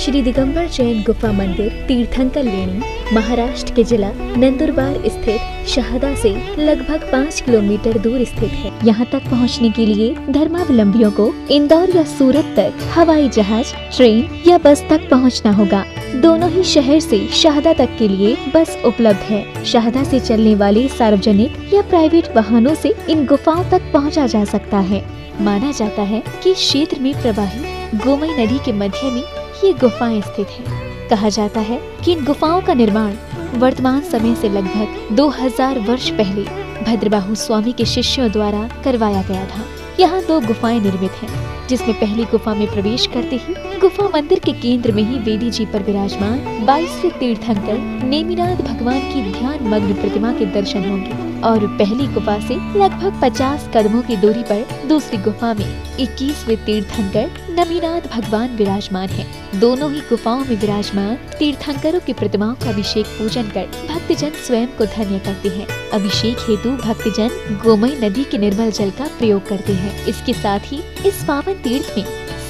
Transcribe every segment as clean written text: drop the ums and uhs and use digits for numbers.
श्री दिगंबर जैन गुफा मंदिर तीर्थंकर लेणी महाराष्ट्र के जिला नंदुरबार स्थित शहदा से लगभग 5 किलोमीटर दूर स्थित है। यहाँ तक पहुँचने के लिए धर्मावलंबियों को इंदौर या सूरत तक हवाई जहाज, ट्रेन या बस तक पहुँचना होगा। दोनों ही शहर से शहदा तक के लिए बस उपलब्ध है। शहदा से चलने वाले सार्वजनिक या प्राइवेट वाहनों से इन गुफाओं तक पहुँचा जा सकता है। माना जाता है कि इस क्षेत्र में प्रवाहित गोमई नदी के मध्य में ये गुफाएं स्थित हैं। कहा जाता है कि इन गुफाओं का निर्माण वर्तमान समय से लगभग 2000 वर्ष पहले भद्रबाहु स्वामी के शिष्यों द्वारा करवाया गया था। यहाँ 2 गुफाएं निर्मित हैं, जिसमें पहली गुफा में प्रवेश करते ही गुफा मंदिर के केंद्र में ही वेदी जी पर विराजमान 22वें तीर्थंकर नेमिनाथ भगवान की ध्यान मग्न प्रतिमा के दर्शन होंगे और पहली गुफा से लगभग 50 कदमों की दूरी पर दूसरी गुफा में 21वें तीर्थंकर नेमिनाथ भगवान विराजमान हैं। दोनों ही गुफाओं में विराजमान तीर्थंकरों की प्रतिमाओं का अभिषेक पूजन कर भक्तजन स्वयं को धन्य करते हैं। अभिषेक हेतु भक्तजन गोमई नदी के निर्मल जल का प्रयोग करते हैं। इसके साथ ही इस पावन तीर्थ में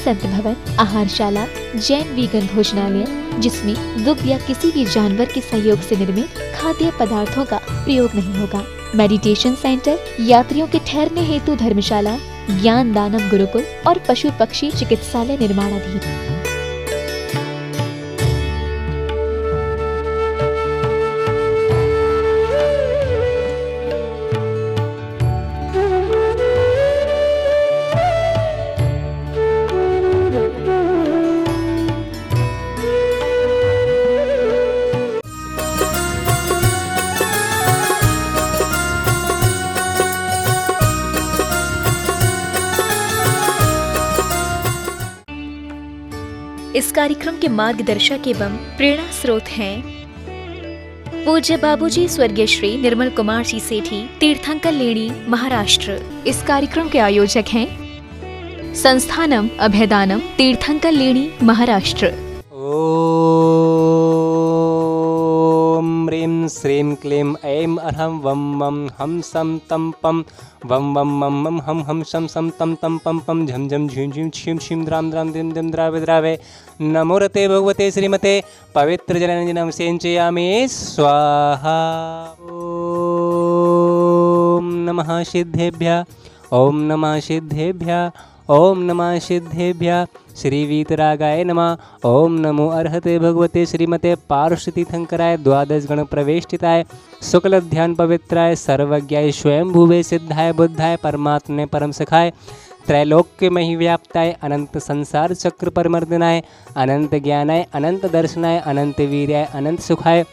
संत भवन, आहारशाला, जैन वीगन भोजनालय, जिसमें दुग्ध या किसी भी जानवर के सहयोग से निर्मित खाद्य पदार्थों का प्रयोग नहीं होगा, मेडिटेशन सेंटर, यात्रियों के ठहरने हेतु धर्मशाला, ज्ञान दानम गुरुकुल और पशु पक्षी चिकित्सालय निर्माणाधीन। इस कार्यक्रम के मार्गदर्शक एवं प्रेरणा स्रोत हैं पूज्य बाबूजी स्वर्गीय श्री निर्मल कुमार जी सेठी, तीर्थंकर लेणी, महाराष्ट्र। इस कार्यक्रम के आयोजक हैं संस्थानम अभयदानम, तीर्थंकर लेणी, महाराष्ट्र। ओम ह्रीं श्रीं क्लीं ऐं अरहं वं मं हम सं तं पं वं वं मं मं हम हम शं सं तं तं पं पं झं झं झीं झीं छीं छीं द्रां द्रां द्रीं द्रीं द्रावे द्रावे। नमो रते भगवते श्रीमते पवित्रजलनिधिं सिञ्चयामि स्वाहा। ओम नमः सिद्धेभ्यः, ओम नमः सिद्धेभ्यः, ओम नमः सिद्धेभ्यः। श्री वीतरागाय नमः। ओम नमो अर्हते भगवते श्रीमते पार्श्वतीर्थंकराय द्वादश गण प्रवेष्टिताय शुक्ल ध्यान पवित्राय सर्वज्ञाय स्वयंभुवे सिद्धाय बुद्धाय परमात्मने परम सखाय त्रैलोक्य मही व्याप्ताय अनंत संसार चक्र परमर्दनाय अनंत ज्ञानाय अनंत दर्शनाय अनंत वीर्याय अनंत सुखाय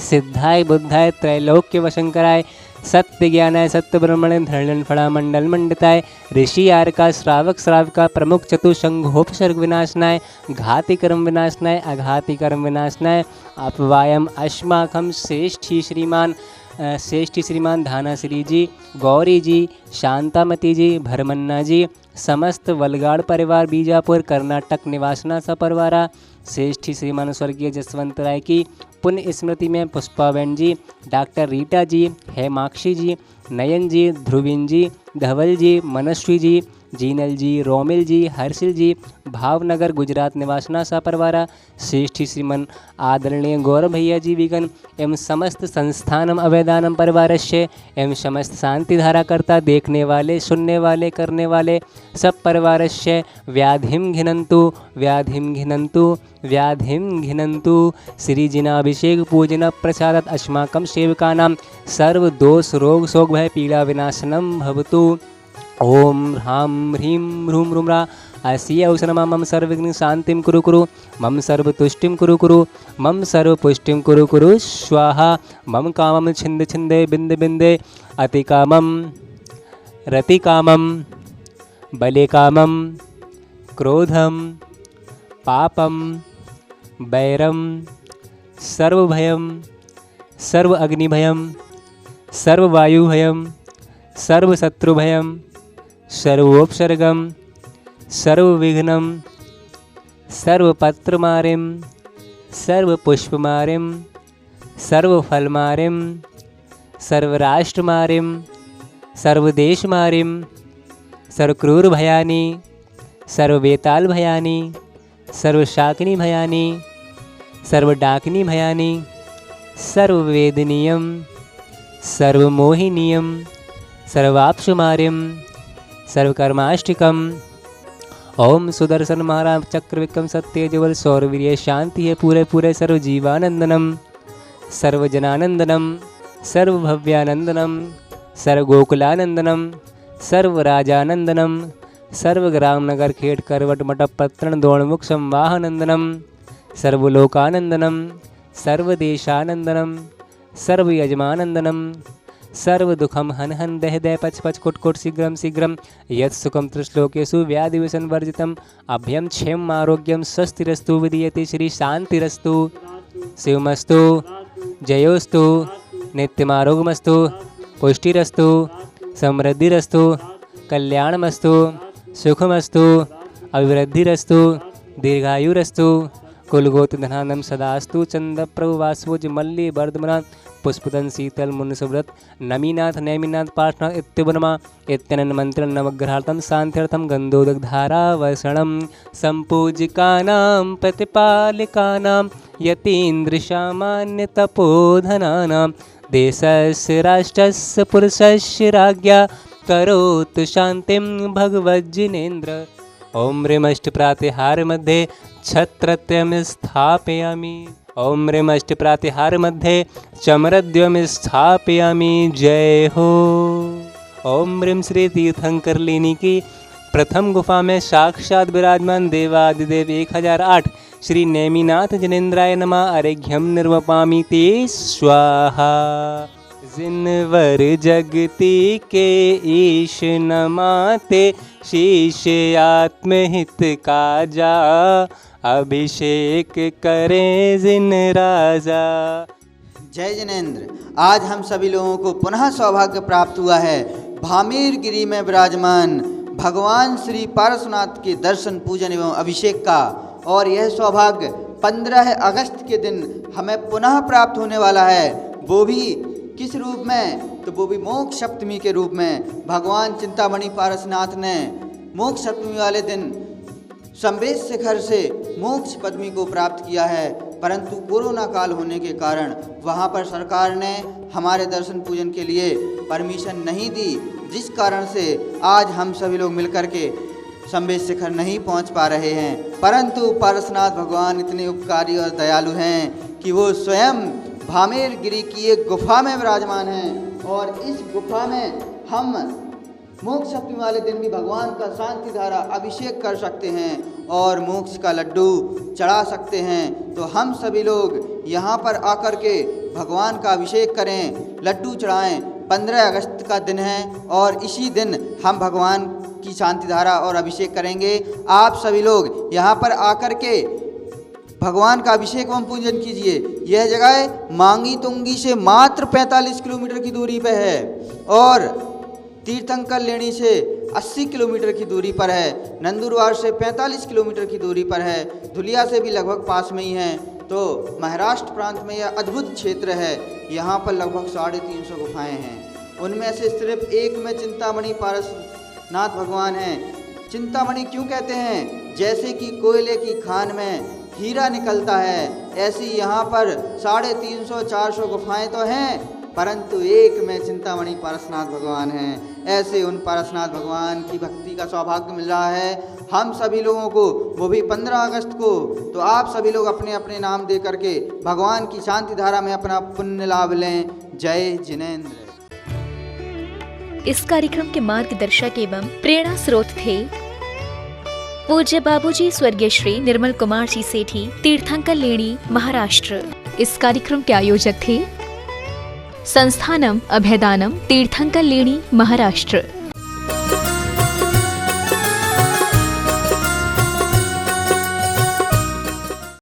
सिद्धाय बुद्धाय त्रैलोक्य वशंकराय सत्य ज्ञानाय सत्य ब्रह्मणे धरणन फड़ा मंडल मंडिताय ऋषि आरका श्रावक श्राविका प्रमुख चतुसंघोपसर्ग विनाशनाय घाति कर्म विनाशनाय अघाति कर्म विनाशनाय अपवायम अस्माकम श्रेष्ठी श्रीमान धानाश्री जी, गौरी जी, शांतामती जी, भरमन्ना जी, समस्त वलगाड़ परिवार बीजापुर कर्नाटक निवासना सपरवारा श्रेष्ठी श्रीमान स्वर्गीय जसवंत राय की पुण्य स्मृति में पुष्पाबेन जी, डॉक्टर रीटा जी, हेमाक्षी जी, नयन जी, ध्रुविन जी, धवल जी, मनस्वी जी, जीनल जी, रोमिल जी, हर्षिल जी, भावनगर गुजरात निवासना सपरवारा श्रेष्ठी श्रीमन आदरणीय गौरव भैया जी विगन एवं समस्त संस्थानम अवैदानम परिवारस्य एवं समस्त शांति धारा करता देखने वाले सुनने वाले करने वाले सब परिवारस्य व्याधिम घिनंतु व्याधिम घिनंतु व्याधिम घिनंतु श्री जिनाभिषेक पूजन प्रसादत अस्माकं सेवकानां सर्व दोष रोग शोक भय पीड़ा विनाशनम भवतु। ओम ह्रां ह्रीं ह्रूं ह्रूं अस्य औषधमा मम सर्वविघ्न शांतिं कुरु कुरु मम सर्वतुष्टिं कुरु कुरु मम सर्वपुष्टिं कुरु कुरु स्वाहा। मम कामं छिंद छिंदे बिंद बिंदे अतिकामं रतिकामं बलिकामं क्रोधं पापं वैरं सर्वभयं सर्व अग्निभयं सर्ववायुभयं सर्वशत्रुभयं सर्वोपसर्गं सर्वविघ्नं सर्वपत्रमारिं सर्वपुष्पमारिं सर्वफलमारिं सर्वराष्ट्रमारिं सर्वदेशमारिं सर्वक्रूरभयानि सर्ववेतालभयानि सर्वशाकिनी भयानी, सर्वडाकिनी भयानी, सर्ववेदनीयम, सर्वमोहिनीयम, सर्वाप्सुमार्यम, सर्वकर्माष्टिकम। ओम सुदर्शन महाराज चक्र विक्रम सत्य जुगल सौरवीर्य शांति है पूरे पूरे सर्वजीवानंदनम, सर्वजनानंदनम, सर्वभव्यानंदनम, सर्वगोकुलानंदनम, सर्वराजानंदनम, सर्वग्राम नगर खेट करवट मटप पत्रण दौड़मुख संवाहनंदनम, सर्वलोकानंदनम, सर्वदेशानंदनम, सर्वयजमानंदनम, सर्वदुखम हन हन दह दह पच पच कुट कुट शीघ्रम शीघ्रम यत् सुखम त्रिश्लोकेषु व्याधिविषण वर्जितम अभयम क्षेम आरोग्यम स्वस्तिरस्तु विदीयते श्री शांतिरस्तु शिवमस्तु जयोस्तु नित्यमारोग्यमस्तु पुष्टिरस्तु समृद्धिरस्तु कल्याणमस्तु सुखमस्तु अभिवृद्धिरस्तु दीर्घायुरस्तु कुलगोत्र धनानम सदास्तु चंद प्रभु वासुज मल्ली वर्धमना पुष्पदन शीतल मुनिसुव्रत नमीनाथ नैमिनाथ पाठनाथ इत्युपनमा इत्यनन मंत्र नवग्रहार्थम शांत्यर्थम गंधोदकधारावसणम संपूजिकानां प्रतिपालिकानां यतीन्द्र सामान्य तपोधनानां देशस्य राष्ट्रस्य पुरुषस्य राज्ञा करोतु शांतिं भगवज्जिनेन्द्र। ओम ह्रीमष्ट प्रातिहार मध्ये छत्रत्यम स्थापयामि। ओम ह्रीमष्ट प्रातिहार मध्ये चमरद्वयम स्थापयामि। जय हो। ओम ह्रीं श्री तीर्थंकर लेनी की प्रथम गुफा में साक्षात विराजमान देवादिदेव 1008 श्री नेमिनाथ जिनेन्द्राय नमः अर्घ्यम निर्वपामि ते स्वाहा। जिनवर जगती के ईश नमाते शीश आत्महित काजा अभिषेक करें जिन राजा। जय जिनेन्द्र। आज हम सभी लोगों को पुनः सौभाग्य प्राप्त हुआ है भामीर गिरी में विराजमान भगवान श्री पारसनाथ के दर्शन पूजन एवं अभिषेक का, और यह सौभाग्य 15 अगस्त के दिन हमें पुनः प्राप्त होने वाला है। वो भी किस रूप में? तो वो भी मोक्ष सप्तमी के रूप में। भगवान चिंतामणि पारसनाथ ने मोक्ष सप्तमी वाले दिन संवेद शिखर से मोक्ष पदवी को प्राप्त किया है, परंतु कोरोना काल होने के कारण वहाँ पर सरकार ने हमारे दर्शन पूजन के लिए परमिशन नहीं दी, जिस कारण से आज हम सभी लोग मिलकर के संवेद शिखर नहीं पहुँच पा रहे हैं। परंतु पारसनाथ भगवान इतने उपकारी और दयालु हैं कि वो स्वयं भामेर गिरी की एक गुफा में विराजमान हैं, और इस गुफा में हम मोक्ष सप्तमी वाले दिन भी भगवान का शांति धारा अभिषेक कर सकते हैं और मोक्ष का लड्डू चढ़ा सकते हैं। तो हम सभी लोग यहाँ पर आकर के भगवान का अभिषेक करें, लड्डू चढ़ाएं। 15 अगस्त का दिन है और इसी दिन हम भगवान की शांति धारा और अभिषेक करेंगे। आप सभी लोग यहाँ पर आकर के भगवान का अभिषेक एवं पूजन कीजिए। यह जगह मांगी तुंगी से मात्र 45 किलोमीटर की दूरी पर है और तीर्थंकर लेणी से 80 किलोमीटर की दूरी पर है। नंदुरबार से 45 किलोमीटर की दूरी पर है। धुलिया से भी लगभग पास में ही है। तो महाराष्ट्र प्रांत में यह अद्भुत क्षेत्र है। यहाँ पर लगभग 350 गुफाएँ हैं। उनमें से सिर्फ एक में चिंतामणि पारसनाथ भगवान हैं। चिंतामणि क्यों कहते हैं? जैसे कि कोयले की खान में हीरा निकलता है, ऐसी यहाँ पर 350-400 गुफाएँ तो हैं, परंतु एक में चिंतामणि पारसनाथ भगवान हैं। ऐसे उन पारसनाथ भगवान की भक्ति का सौभाग्य मिल रहा है हम सभी लोगों को, वो भी 15 अगस्त को। तो आप सभी लोग अपने अपने नाम दे करके भगवान की शांति धारा में अपना पुण्य लाभ लें। जय जिनेन्द्र। इस कार्यक्रम के मार्गदर्शक एवं प्रेरणा स्रोत थे पूज्य बाबूजी स्वर्गीय श्री निर्मल कुमार जी सेठी, तीर्थंकर लेणी, महाराष्ट्र। इस कार्यक्रम के आयोजक थे संस्थानम अभयदानम, तीर्थंकर लेणी, महाराष्ट्र।